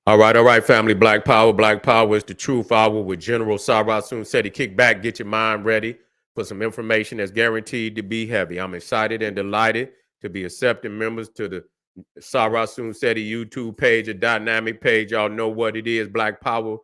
All right, family. Black Power. Black Power is the truth hour with General Sarasun Seti. Kick back, get your mind ready for some information that's guaranteed to be heavy. I'm excited and delighted to be accepting members to the Sarasun Seti YouTube page, a dynamic page. Y'all know what it is. Black Power,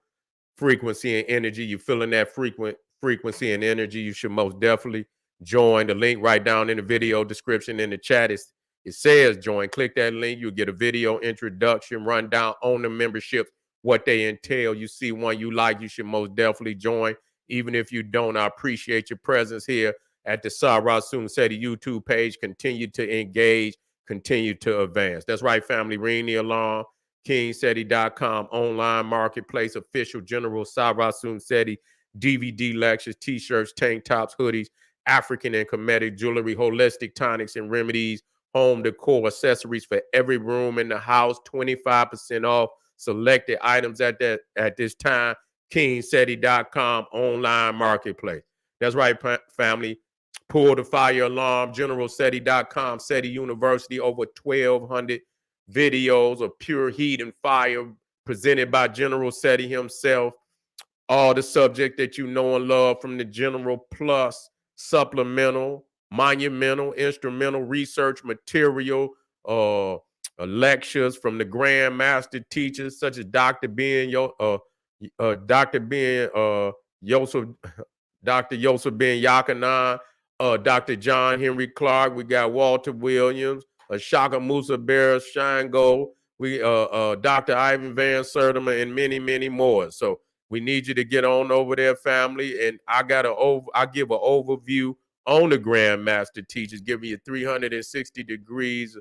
frequency and energy. You feeling that frequency and energy, you should most definitely join. The link right down in the video description in the chat is it says join. Click that link. You'll get a video introduction, rundown on the memberships, what they entail. You see one you like, you should most definitely join. Even if you don't, I appreciate your presence here at the Sarah Soon Seti YouTube page. Continue to engage, continue to advance. That's right, family. Ring the alarm. KingSeti.com, online marketplace, official General Sarah Soon Seti DVD lectures, t-shirts, tank tops, hoodies, African and Kemetic jewelry, holistic tonics and remedies, home decor, accessories for every room in the house, 25% off selected items at this time. KingSeti.com, online marketplace. That's right, family. Pull the fire alarm. GeneralSeti.com, Seti University, over 1,200 videos of pure heat and fire presented by General Seti himself. All the subject that you know and love, from the general plus supplemental, monumental, instrumental research material, lectures from the grand master teachers such as Dr. Dr. Ben Yosef, Dr. Yosef Ben Yakanan, Dr. John Henry Clark. We got Walter Williams, Shaka Musa Bear Shango. We Dr. Ivan Van Sertima, and many, many more. So we need you to get on over there, family. And I give an overview on the Grandmaster Teachers, giving you 360 degrees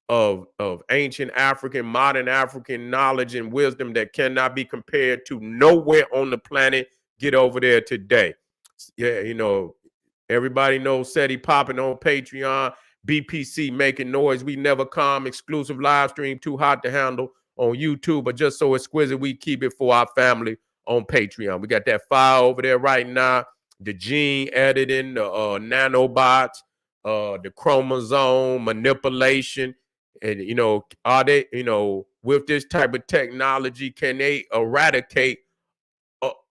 of ancient African, modern African knowledge and wisdom that cannot be compared to nowhere on the planet. Get over there today. Yeah, everybody knows SETI popping on Patreon. BPC making noise. We never come. Exclusive live stream, too hot to handle on YouTube, but just so exquisite, we keep it for our family on Patreon. We got that file over there right now. The gene editing, the nanobots, the chromosome manipulation. And, are they, with this type of technology, can they eradicate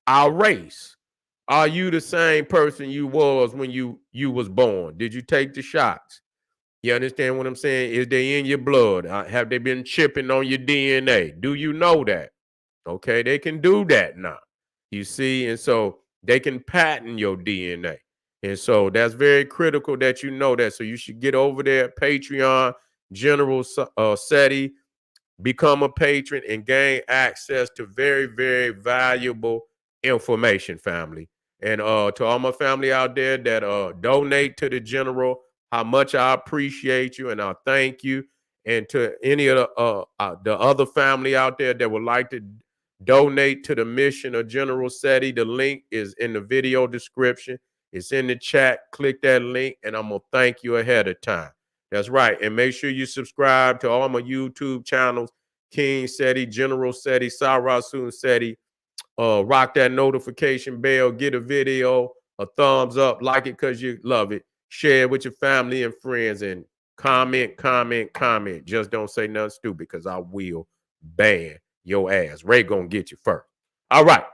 our race? Are you the same person you was when you was born? Did you take the shots? You understand what I'm saying? Is they in your blood? Have they been chipping on your DNA? Do you know that? Okay, they can do that now. You see, and so they can patent your DNA. And so that's very critical that you know that. So you should get over there, Patreon, General SETI, become a patron and gain access to very, very valuable information, family. And to all my family out there that donate to the General, how much I appreciate you and I thank you. And to any of the other family out there that would like to donate to the mission of General SETI, the link is in the video description. It's in the chat. Click that link and I'm going to thank you ahead of time. That's right. And make sure you subscribe to all my YouTube channels, King SETI, General SETI, Sarah Soon SETI. Rock that notification bell, get a video, a thumbs up, like it because you love it. Share it with your family and friends, and comment. Just don't say nothing stupid because I will ban your ass. Ray gonna get you first. All right.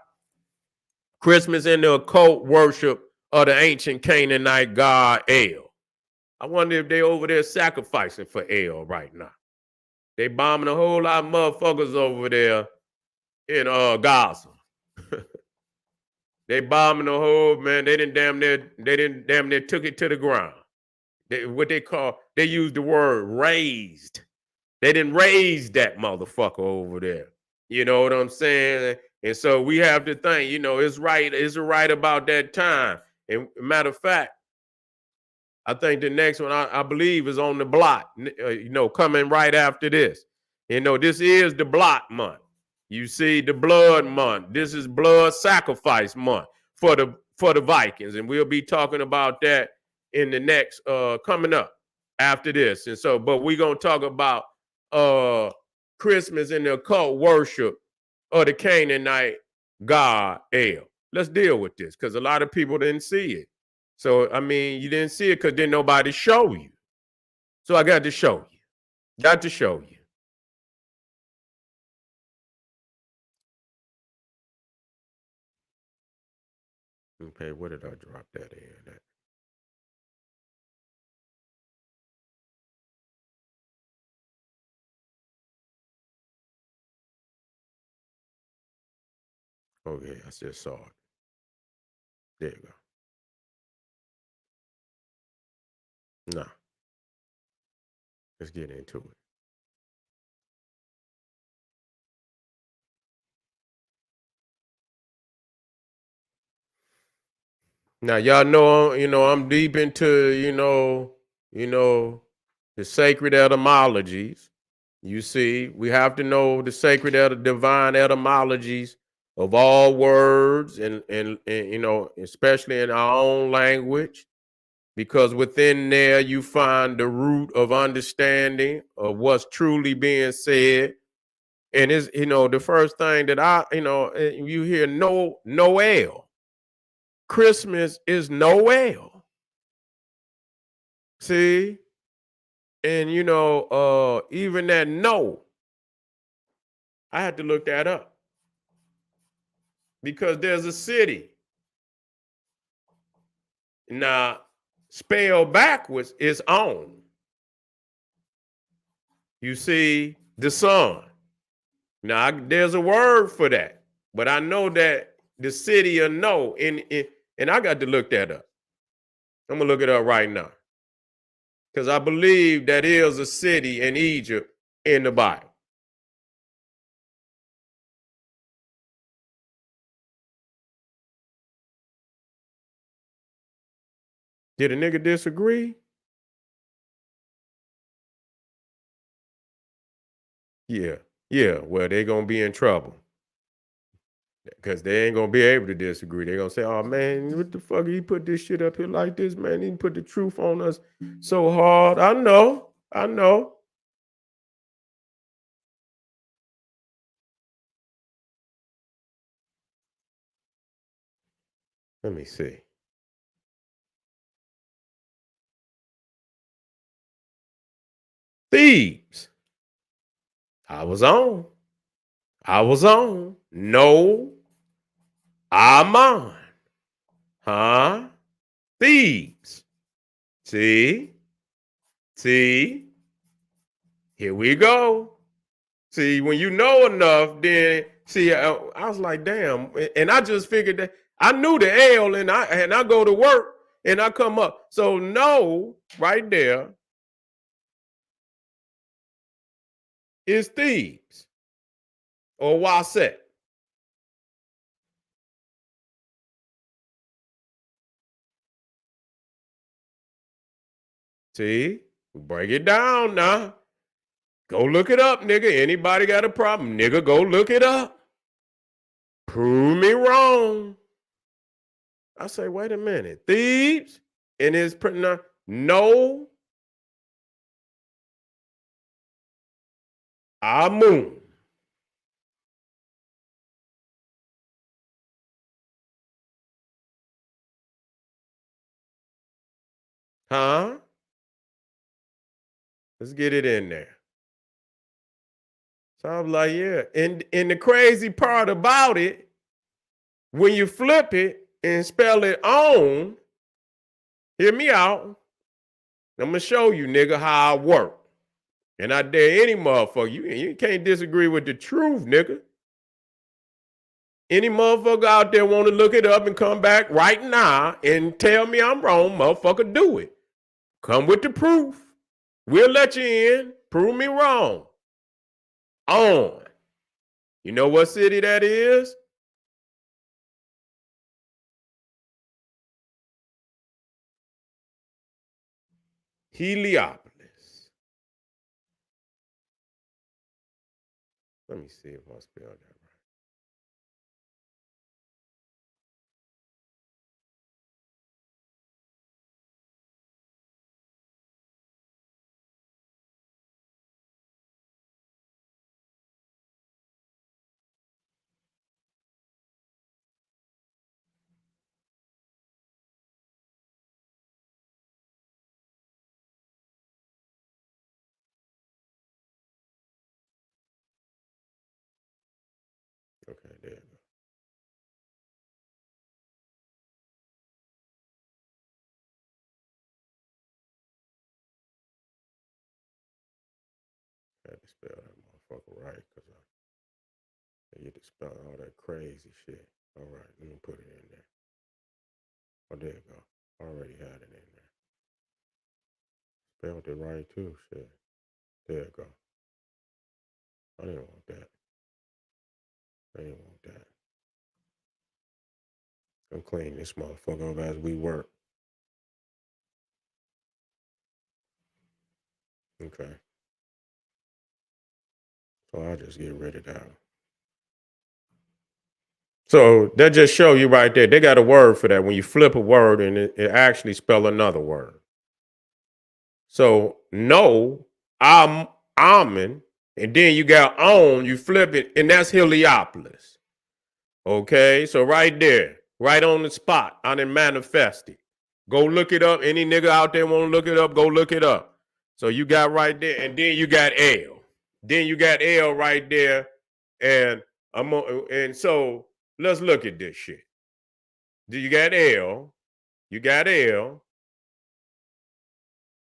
Christmas in the occult worship of the ancient Canaanite god El. I wonder if they over there sacrificing for El right now. They bombing a whole lot of motherfuckers over there in Gaza. They bombing the whole, man. They didn't damn near took it to the ground. They used the word raised. They didn't raise that motherfucker over there. You know what I'm saying? And so we have to think, it's right about that time. And matter of fact, I think the next one I believe is on the block, coming right after this. This is the block month. You see, the blood month. This is blood sacrifice month for the Vikings, and we'll be talking about that in the next coming up after this. And so, but we're gonna talk about Christmas and the occult worship of the Canaanite god El. Let's deal with this because a lot of people didn't see it. So, I mean, you didn't see it because didn't nobody show you. So I got to show you. Okay, where did I drop that in? Okay, I just saw it. There you go. Nah, let's get into it. Now y'all know, I'm deep into, the sacred etymologies. You see, we have to know the sacred divine etymologies of all words and especially in our own language, because within there you find the root of understanding of what's truly being said. And it's, the first thing that you hear Noel. Christmas is Noel. See? And even that no, I had to look that up because there's a city. Now, spelled backwards is on. You see, the sun. Now, there's a word for that, but I know that the city of no, and I got to look that up. I'm gonna look it up right now because I believe that is a city in Egypt in the Bible. Did a nigga disagree? Yeah, yeah. Well, they gonna be in trouble because they ain't gonna be able to disagree. They gonna say, "Oh man, what the fuck? He put this shit up here like this, man. He put the truth on us so hard." I know, I know. Let me see. Thieves. I was on. I was on. No, I'm on. Huh? Thieves. See? See? Here we go. See, when you know enough, then see, I was like, damn, and I just figured that I knew the L, and I go to work and I come up. So no, right there is thieves or waset. See, break it down now. Go look it up, nigga. Anybody got a problem, nigga? Go look it up. Prove me wrong. I say, wait a minute, thieves, and it's no amun. Huh? Let's get it in there. So I was like, yeah. And the crazy part about it, when you flip it and spell it on, hear me out. I'm gonna show you, nigga, how I work. And I dare any motherfucker. You can't disagree with the truth, nigga. Any motherfucker out there want to look it up and come back right now and tell me I'm wrong, motherfucker, do it. Come with the proof. We'll let you in. Prove me wrong. On. You know what city that is? Heliopolis. Let me see if I spelled that right. Okay, there you go. spell that motherfucker right, because I get to spell all that crazy shit. All right, let me put it in there. Oh, there you go. Already had it in there. Spelled it right too, shit. There you go. I didn't want that. I didn't want that. I'm cleaning this motherfucker up as we work. Okay. So I'll just get rid of that. So that just show you right there. They got a word for that. When you flip a word and it actually spell another word. So no, Amen, and then you got on, you flip it, and that's Heliopolis. Okay, so right there, right on the spot, I done manifested. Go look it up. Any nigga out there want to look it up, go look it up. So you got right there, and then you got L. Then you got L right there, and so let's look at this shit. You got L, you got L,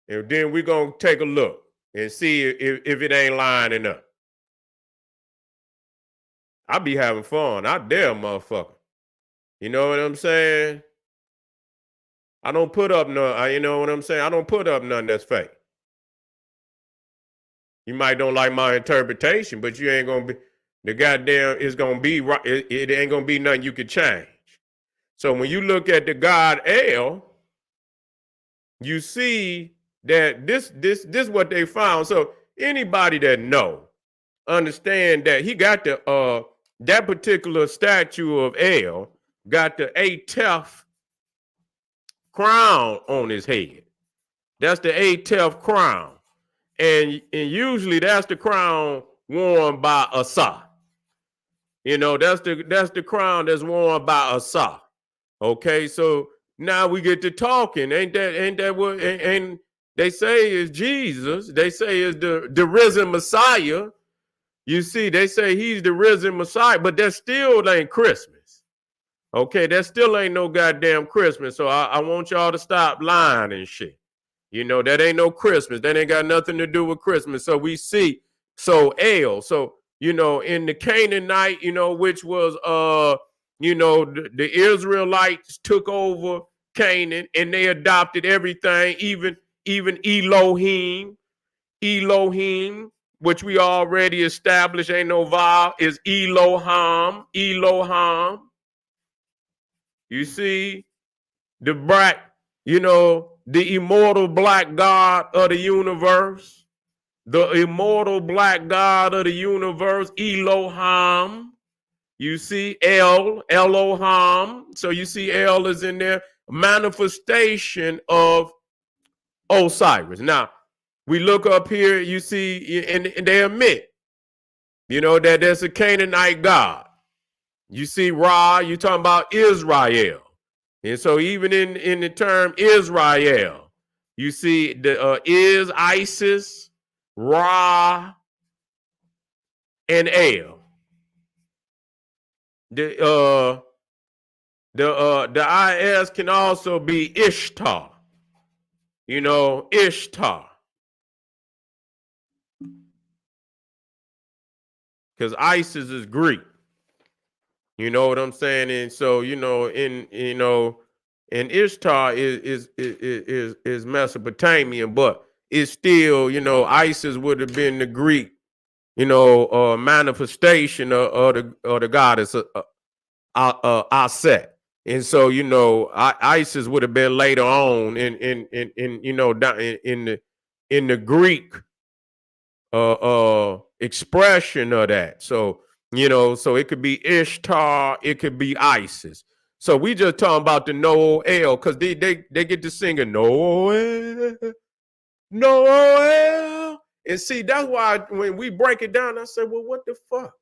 and then we're gonna take a look and see if it ain't lining up. I be having fun. I dare motherfucker. You know what I'm saying? I don't put up none. You know what I'm saying? I don't put up none that's fake. You might don't like my interpretation, but you ain't gonna be the goddamn. It's gonna be right. It ain't gonna be nothing you could change. So when you look at the God El, you see that this what they found. So anybody that understand that he got the that particular statue of El got the Atef crown on his head. That's the Atef crown. And usually that's the crown worn by Asa. You know, that's the crown that's worn by Asa. Okay, so now we get to talking. Ain't that what and they say is Jesus. They say is the risen Messiah. You see, they say he's the risen Messiah, but that still ain't Christmas. Okay, that still ain't no goddamn Christmas. So I want y'all to stop lying and shit. You know, that ain't no Christmas. That ain't got nothing to do with Christmas. So we see, so El, so, you know, in the Canaanite, you know, which was, you know, the Israelites took over Canaan and they adopted everything, even Elohim, which we already established, ain't no vowel, is Elohim. You see, the black, you know, the immortal black God of the universe, the immortal black God of the universe, Elohim. You see Elohim. So you see El is in there, manifestation of Osiris. Now, we look up here, you see, and they admit, you know, that there's a Canaanite God. You see Ra, you talking about Israel. And so even in the term Israel, you see the is Isis, Ra, and El. The IS can also be Ishtar. You know, Ishtar. Because Isis is Greek. You know what I'm saying? And so, you know, and Ishtar is Mesopotamian, but it's still, you know, Isis would have been the Greek, you know, manifestation of the goddess Aset. And so, you know, Isis would have been later on in you know, in the Greek expression of that. So, you know, so it could be Ishtar, it could be Isis. So we just talking about the Noel, because they get to singing Noel, Noel. And see, that's why when we break it down, I said, well, what the fuck?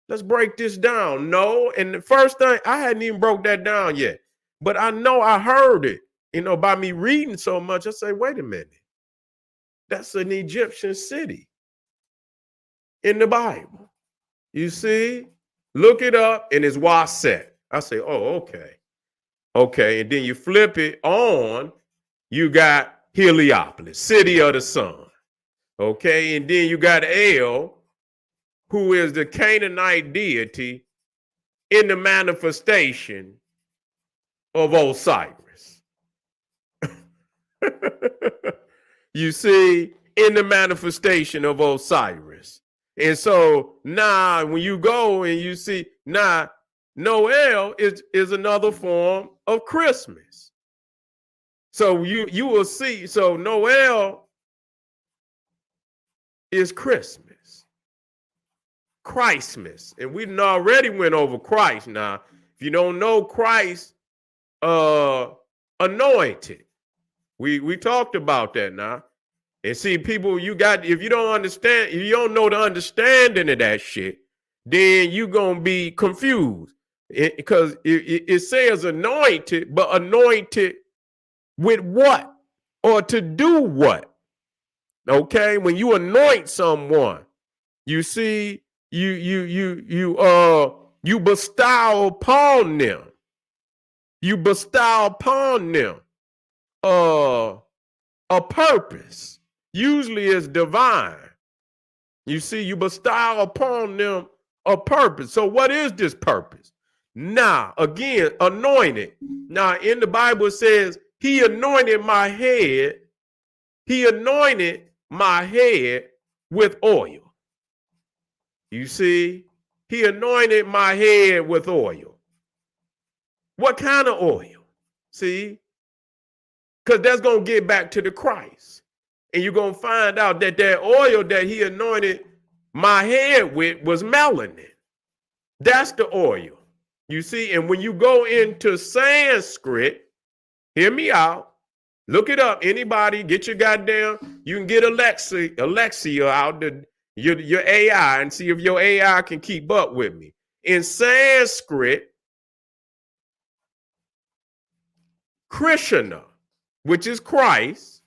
Let's break this down. No, and the first thing, I hadn't even broke that down yet. But I know I heard it, you know, by me reading so much. I say, wait a minute. That's an Egyptian city in the Bible. You see? Look it up, and it's Waset. I say, oh, okay. Okay, and then you flip it on, you got Heliopolis, city of the sun. Okay, and then you got El, who is the Canaanite deity in the manifestation of Osiris. You see, in the manifestation of Osiris. And so now when you go and you see, now Noel is another form of Christmas. So you will see, so Noel is Christmas, Christmas. And we already went over Christ. Now, if you don't know Christ, anointed. We talked about that now. And see, people, if you don't understand, if you don't know the understanding of that shit, then you're going to be confused. Because it says anointed, but anointed with what? Or to do what? Okay? When you anoint someone, you see, you bestow upon them. You bestow upon them a purpose. Usually it's divine. You see, you bestow upon them a purpose. So what is this purpose? Now, again, anointed. Now, in the Bible it says, he anointed my head. He anointed my head with oil. You see, he anointed my head with oil. What kind of oil? See, because that's going to get back to the Christ. And you're going to find out that that oil that he anointed my head with was melanin. That's the oil. You see, and when you go into Sanskrit, hear me out. Look it up. Anybody, get your goddamn, you can get Alexia out, your AI, and see if your AI can keep up with me. In Sanskrit, Krishna, which is Christ,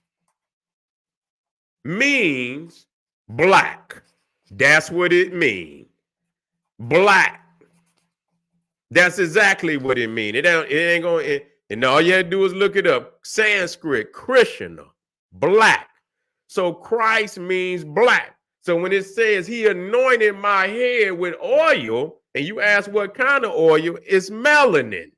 means black. That's what it means. Black. That's exactly what it means. It ain't gonna, and all you have to do is look it up. Sanskrit, Krishna, black. So Christ means black. So when it says he anointed my head with oil, and you ask what kind of oil, it's melanin.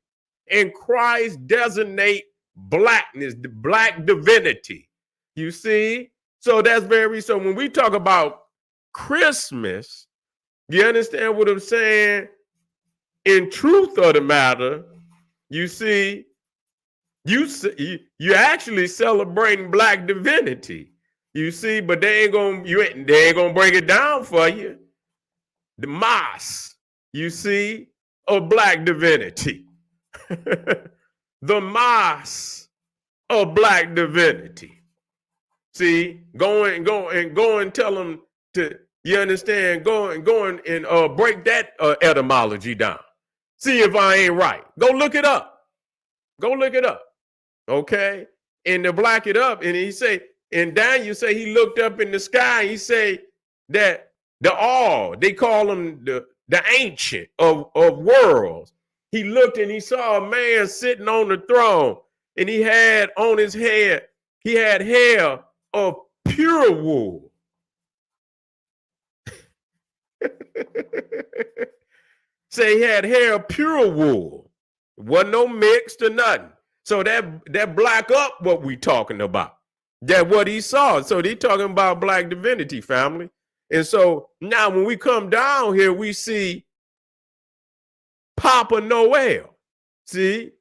And Christ designate blackness, the black divinity. You see? So that's so when we talk about Christmas, you understand what I'm saying? In truth of the matter, you see, you actually celebrating black divinity. You see, but they ain't gonna break it down for you. The mass, you see, of black divinity. The mass of black divinity. See, go and tell them to, you understand, go and break that etymology down. See if I ain't right. Go look it up. Go look it up. Okay? And to black it up, and he say, and Daniel say he looked up in the sky, and he say that they call him the ancient of worlds. He looked and he saw a man sitting on the throne, and he had on his head, he had hair of pure wool. Say he had hair of pure wool. Wasn't no mixed or nothing. So that black up what we talking about. That what he saw. So they talking about black divinity, family. And so now when we come down here, we see Papa Noel. See,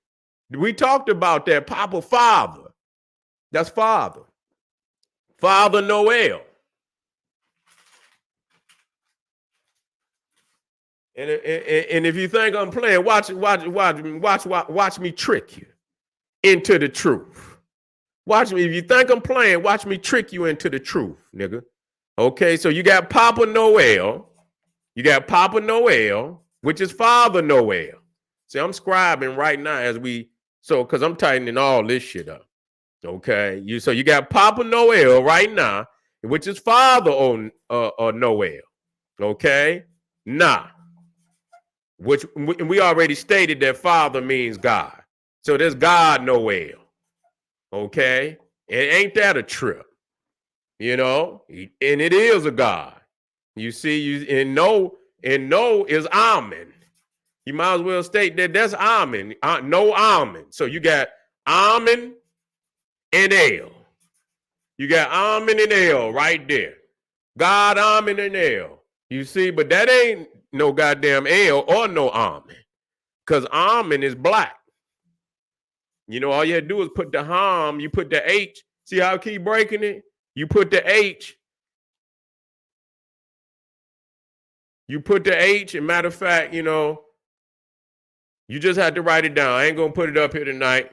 we talked about that. Papa Father. That's Father. Father Noel. And if you think I'm playing, watch me trick you into the truth. Watch me. If you think I'm playing, watch me trick you into the truth, nigga. Okay, so you got Papa Noel. You got Papa Noel, which is Father Noel. See, I'm scribing right now because I'm tightening all this shit up. Okay, so you got Papa Noel right now, which is Father Noel. Okay, nah. Which we already stated that Father means God. So there's God Noel. Okay? And ain't that a trip? you know, and it is a god. You see, and no is Amen. You might as well state that that's Amen, no Amen. So you got Amen and El. You got Amen and El right there. God, Amen, and El. You see, but that ain't no goddamn El or no Amen. Because Amen is black. You know, all you had to do is put the Ham, you put the H. See how I keep breaking it? You put the H. You put the H, and matter of fact, you know, you just have to write it down. I ain't gonna put it up here tonight.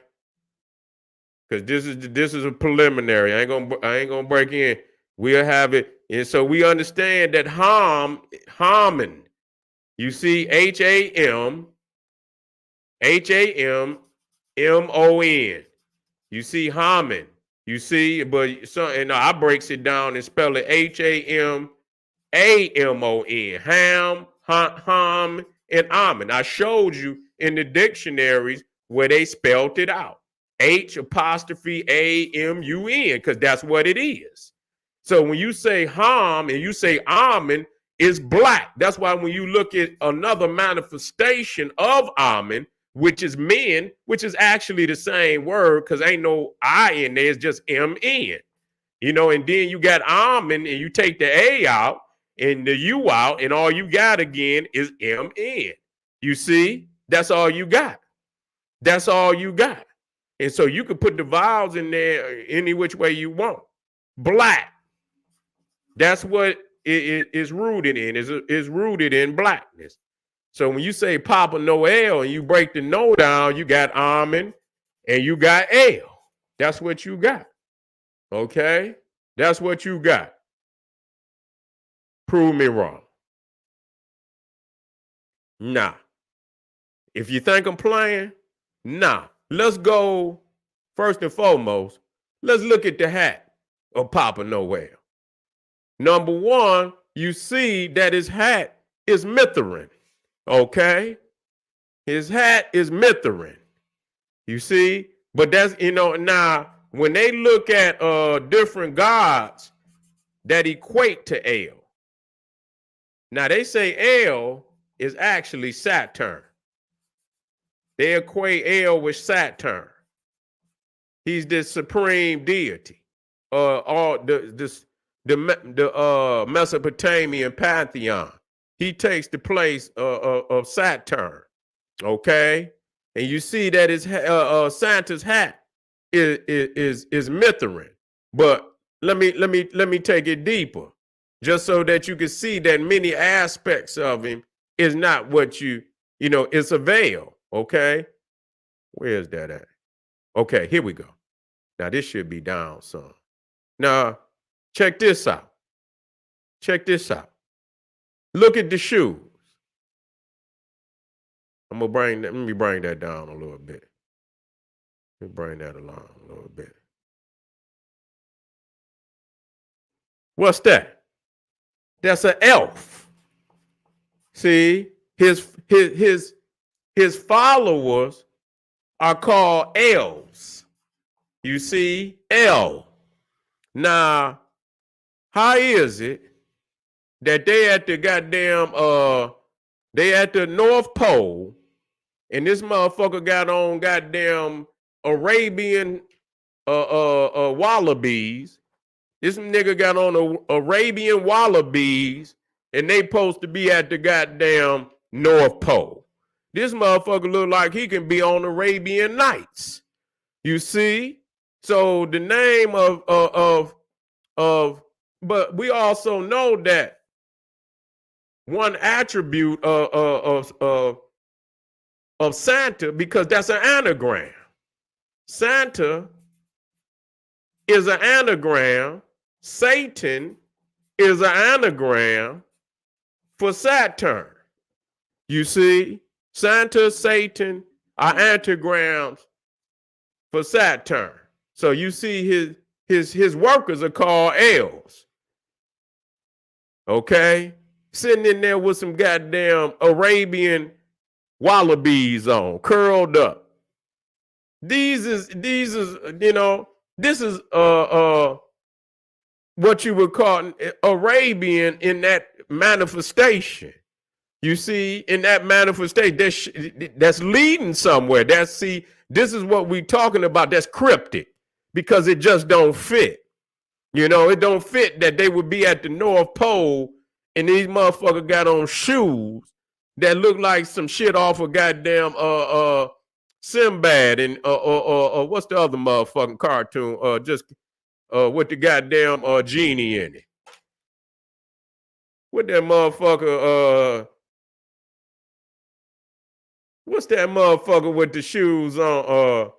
Because this is a preliminary. I ain't gonna break in. We'll have it. And so we understand that Haman, you see Hamon. You see Haman. You see, but and I breaks it down and spell it Hamamon. Ham, and Amen. I showed you in the dictionaries where they spelled it out. H''AMUN, because that's what it is. So when you say Ham and you say Amen, it's black. That's why when you look at another manifestation of Amen, which is men, which is actually the same word, because ain't no I in there, it's just MN. You know, and then you got Amen, and you take the A out and the U out, and all you got again is MN. You see, that's all you got. That's all you got. And so you could put the vowels in there any which way you want. Black. That's what it is rooted in. Is rooted in blackness. So when you say Papa Noel and you break the no down, you got Amen and you got El. That's what you got. Okay? That's what you got. Prove me wrong. Nah. If you think I'm playing, nah. Let's go, first and foremost, let's look at the hat of Papa Noel. Number one, you see that his hat is Mithrin, okay? His hat is Mithrin, you see? But that's, you know, now, when they look at different gods that equate to El, now they say El is actually Saturn. They equate El with Saturn. He's the supreme deity. The Mesopotamian pantheon. He takes the place of Saturn. Okay, and you see that his Santa's hat is Mithrin. But let me take it deeper, just so that you can see that many aspects of him is not what you know. It's a veil. Okay, where's that at? Okay, here we go. Now this should be down some. Now check this out. Check this out. Look at the shoes. I'm gonna let me bring that down a little bit. Let me bring that along a little bit. What's that? That's an elf. See, his followers are called elves. You see, El. Now, how is it that they at the goddamn they at the North Pole, and this motherfucker got on goddamn Arabian wallabies. This nigga got on Arabian wallabies, and they supposed to be at the goddamn North Pole. This motherfucker look like he can be on Arabian Nights. You see? So the name of but we also know that one attribute of Santa, because that's an anagram. Santa is an anagram. Satan is an anagram for Saturn. You see, Santa, Satan are anagrams for Saturn. So you see his workers are called elves. Okay? Sitting in there with some goddamn Arabian wallabies on, curled up. These is, you know, this is what you would call Arabian in that manifestation. You see, in that manifestation, that's leading somewhere. This is what we're talking about. That's cryptic because it just don't fit. You know, it don't fit that they would be at the North Pole and these motherfuckers got on shoes that look like some shit off of goddamn Sinbad and what's the other motherfucking cartoon? With the goddamn genie in it. With that motherfucker what's that motherfucker with the shoes on?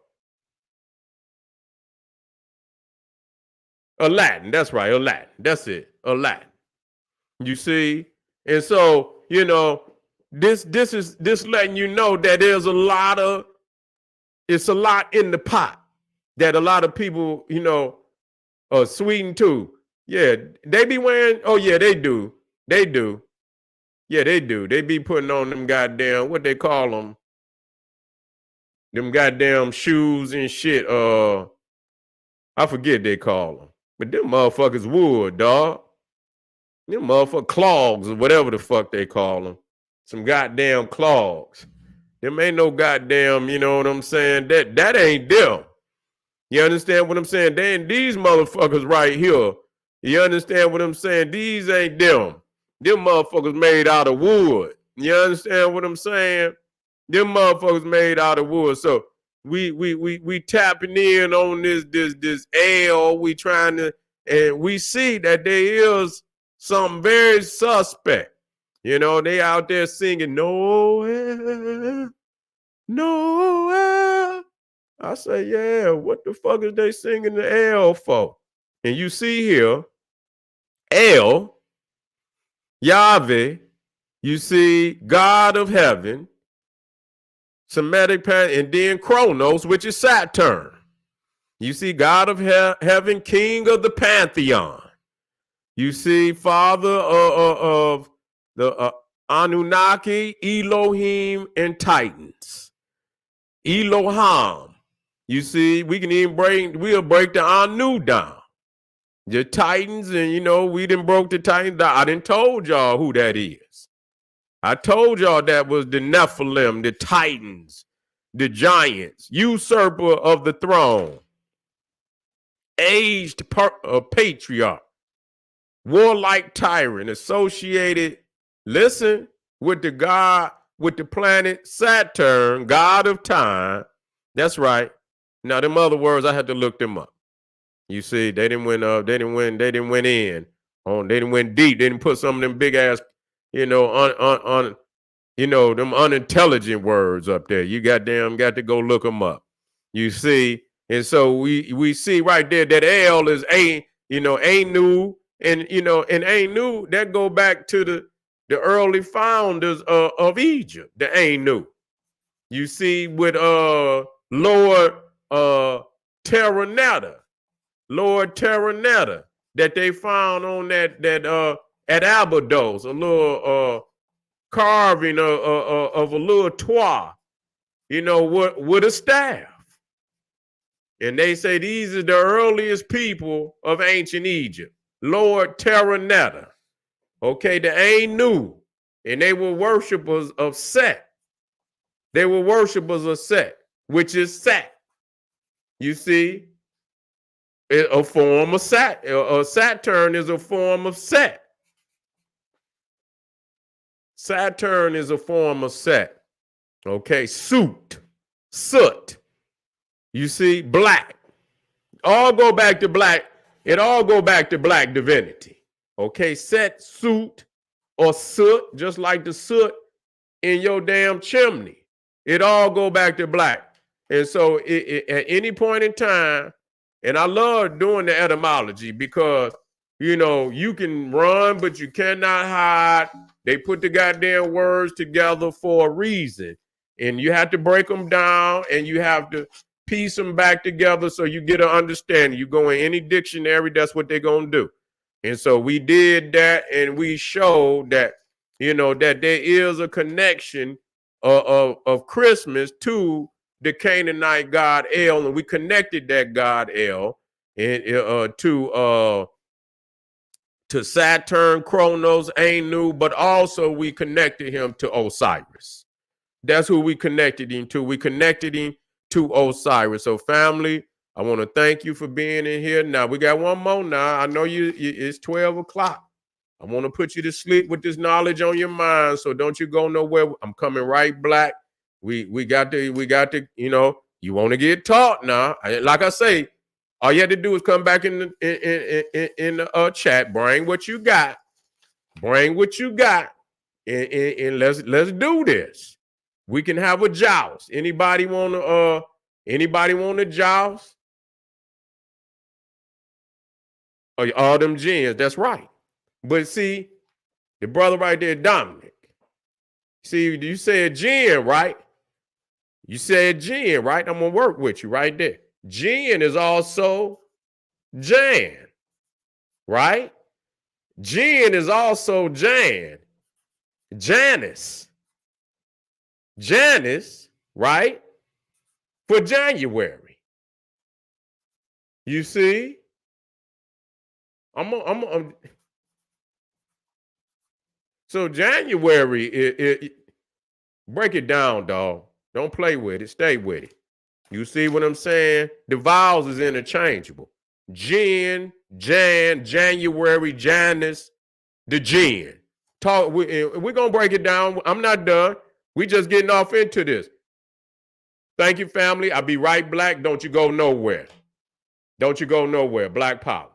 Aladdin. That's right, Aladdin. That's it, Aladdin. You see, and so you know this is letting you know that there's it's a lot in the pot that a lot of people are sweetened too. Yeah, they be wearing. Oh yeah, they do. They do. Yeah, they do. They be putting on them goddamn what they call them. Them goddamn shoes and shit. I forget they call them, but them motherfuckers wood, dog. Them motherfucking clogs or whatever the fuck they call them. Some goddamn clogs. Them ain't no goddamn, you know what I'm saying? That ain't them. You understand what I'm saying? They ain't these motherfuckers right here. You understand what I'm saying? These ain't them. Them motherfuckers made out of wood. You understand what I'm saying? Them motherfuckers made out of wood. So we tapping in on this L. We trying to, and we see that there is something very suspect. You know, they out there singing Noel, Noel. I say, yeah, what the fuck is they singing the L for? And you see here, El, Yahweh, you see God of heaven, Semitic and then Chronos, which is Saturn. You see God of heaven, king of the pantheon. You see father of the Anunnaki, Elohim, and Titans. Elohim. You see, we can even we'll break the Anu down. The Titans, and we done broke the Titans down. I done told y'all who that is. I told y'all that was the Nephilim, the Titans, the giants, usurper of the throne, aged patriarch, warlike tyrant, associated, listen, with the planet Saturn, god of time. That's right. Now, them other words, I had to look them up. You see, they didn't win in. They didn't win deep. They didn't put some of them big ass, them unintelligent words up there. You got to go look them up. You see, and so we see right there that L is Anu, and Anu, that go back to the early founders of Egypt, the Anu. You see, with Lord Terranetta, that they found on that at Abydos, a little carving of a little toit, with a staff. And they say these are the earliest people of ancient Egypt. Lord Terranetta. Okay, the Anu. And they were worshipers of Set. They were worshipers of Set, which is Sat. You see, a form of Sat. Saturn is a form of Set. Saturn is a form of Set. Okay, soot. You see, black. All go back to black. It all go back to black divinity. Okay, Set, soot, or soot, just like the soot in your damn chimney. It all go back to black. And so at any point in time, and I love doing the etymology because, you can run, but you cannot hide. They put the goddamn words together for a reason. And you have to break them down and you have to piece them back together so you get an understanding. You go in any dictionary, that's what they're going to do. And so we did that, and we showed that, that there is a connection of Christmas to the Canaanite god El, and we connected that god El and to to Saturn, Chronos, Anu, but also we connected him to Osiris. That's who we connected him to. We connected him to Osiris. So family, I want to thank you for being in here. Now we got one more now. I know it's 12 o'clock. I want to put you to sleep with this knowledge on your mind. So don't you go nowhere. I'm coming right black. We got to, you want to get taught now. Like I say, all you had to do is come back in the chat, bring what you got. Bring what you got. And let's do this. We can have a joust. Anybody want to joust? Oh, all them gens, that's right. But see, the brother right there, Dominic. See, you said Jen, right? You said Jen, right? I'm going to work with you right there. Jen is also Jan, right? Jen is also Jan. Janice, right? For January. You see? So January, break it down, dog. Don't play with it. Stay with it. You see what I'm saying? The vowels is interchangeable. Jan, January, Janice, the Jen. We're going to break it down. I'm not done. We just getting off into this. Thank you, family. I'll be right back. Don't you go nowhere. Don't you go nowhere. Black Power.